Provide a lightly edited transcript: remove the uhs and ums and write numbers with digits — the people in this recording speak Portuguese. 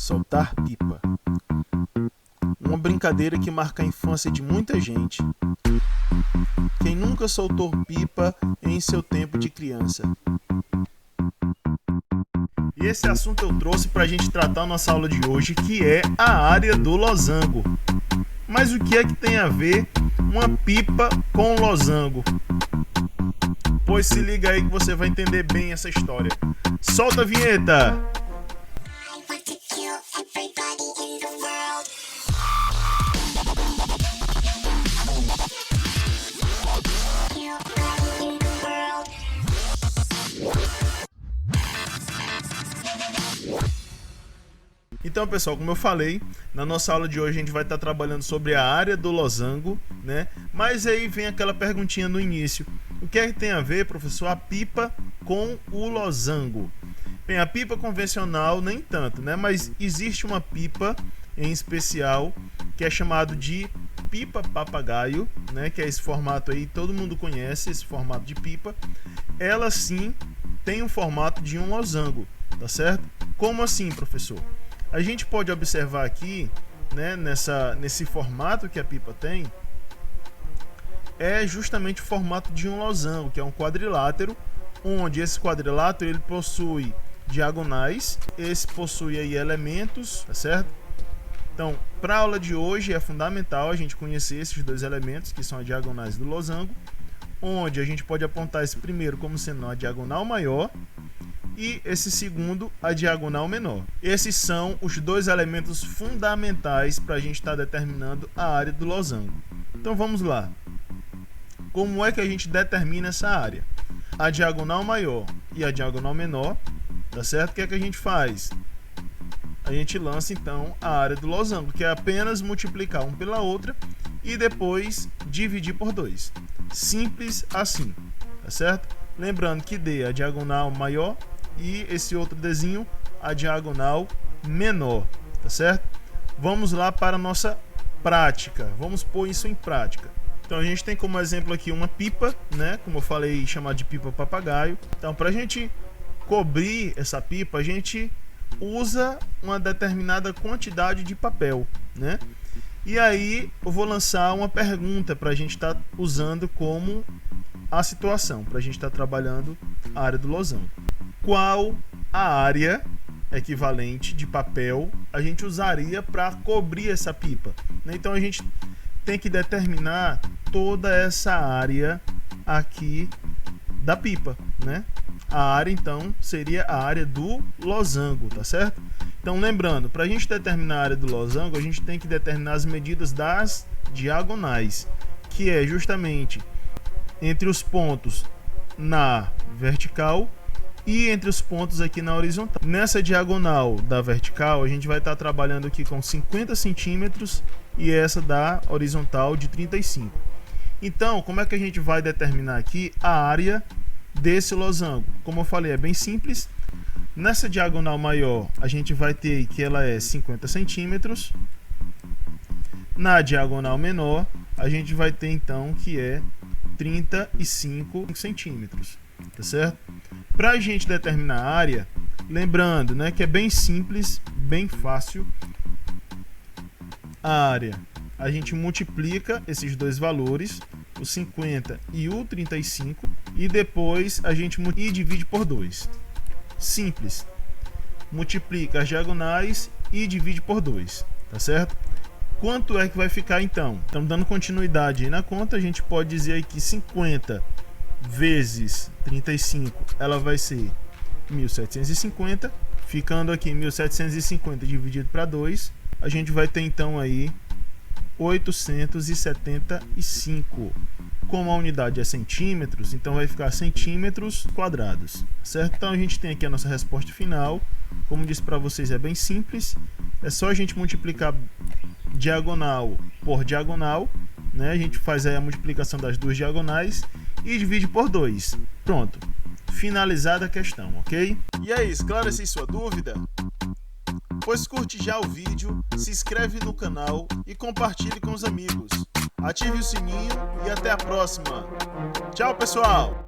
Soltar pipa. Uma brincadeira que marca a infância de muita gente. Quem nunca soltou pipa em seu tempo de criança? E esse assunto eu trouxe para a gente tratar na nossa aula de hoje, que é a área do losango. Mas o que é que tem a ver uma pipa com losango? Pois se liga aí que você vai entender bem essa história. Solta a vinheta! Então, pessoal, como eu falei, na nossa aula de hoje a gente vai estar trabalhando sobre a área do losango, né? Mas aí vem aquela perguntinha no início. O que é que tem a ver, professor, a pipa com o losango? Bem, a pipa convencional nem tanto, né? Mas existe uma pipa em especial que é chamado de pipa papagaio, né? Que é esse formato aí, todo mundo conhece esse formato de pipa. Ela sim tem o formato de um losango, tá certo? Como assim, professor? A gente pode observar aqui, né, nesse formato que a pipa tem, é justamente o formato de um losango, que é um quadrilátero, onde esse quadrilátero ele possui diagonais, esse possui aí elementos, tá certo? Então, para a aula de hoje é fundamental a gente conhecer esses dois elementos, que são as diagonais do losango, onde a gente pode apontar esse primeiro como sendo a diagonal maior, e esse segundo, a diagonal menor. Esses são os dois elementos fundamentais para a gente estar determinando a área do losango. Então vamos lá. Como é que a gente determina essa área? A diagonal maior e a diagonal menor, tá certo? O que é que a gente faz? A gente lança então a área do losango, que é apenas multiplicar um pela outra e depois dividir por 2. Simples assim, tá certo? Lembrando que D é a diagonal maior e esse outro Dzinho a diagonal menor, tá certo? Vamos lá para a nossa prática, vamos pôr isso em prática. Então a gente tem como exemplo aqui uma pipa, né? Como eu falei, chamada de pipa papagaio. Então para a gente cobrir essa pipa, a gente usa uma determinada quantidade de papel, né? E aí eu vou lançar uma pergunta para a gente estar usando como a situação, para a gente estar trabalhando a área do losango. Qual a área equivalente de papel a gente usaria para cobrir essa pipa? Então a gente tem que determinar toda essa área aqui da pipa, né? A área então seria a área do losango, tá certo? Então lembrando, para a gente determinar a área do losango, a gente tem que determinar as medidas das diagonais, que é justamente entre os pontos na vertical e entre os pontos aqui na horizontal. Nessa diagonal da vertical, a gente vai estar trabalhando aqui com 50 centímetros e essa da horizontal de 35. Então, como é que a gente vai determinar aqui a área desse losango? Como eu falei, é bem simples. Nessa diagonal maior, a gente vai ter que ela é 50 centímetros. Na diagonal menor, a gente vai ter então que é 35 centímetros, tá certo? Para a gente determinar a área, lembrando, né, que é bem simples, bem fácil. A área, a gente multiplica esses dois valores, o 50 e o 35, e depois a gente divide por 2. Simples. Multiplica as diagonais e divide por 2, tá certo? Quanto é que vai ficar então? Estamos dando continuidade aí na conta, a gente pode dizer aí que 50 vezes 35, ela vai ser 1750, ficando aqui 1750 dividido para 2, a gente vai ter então aí 875. Como a unidade é centímetros, então vai ficar centímetros quadrados, certo? Então a gente tem aqui a nossa resposta final. Como disse para vocês, é bem simples, é só a gente multiplicar diagonal por diagonal, né? A gente faz aí a multiplicação das duas diagonais e divide por 2. Pronto, finalizada a questão, ok? E aí, esclareci sua dúvida? Pois curte já o vídeo, se inscreve no canal e compartilhe com os amigos. Ative o sininho e até a próxima. Tchau, pessoal!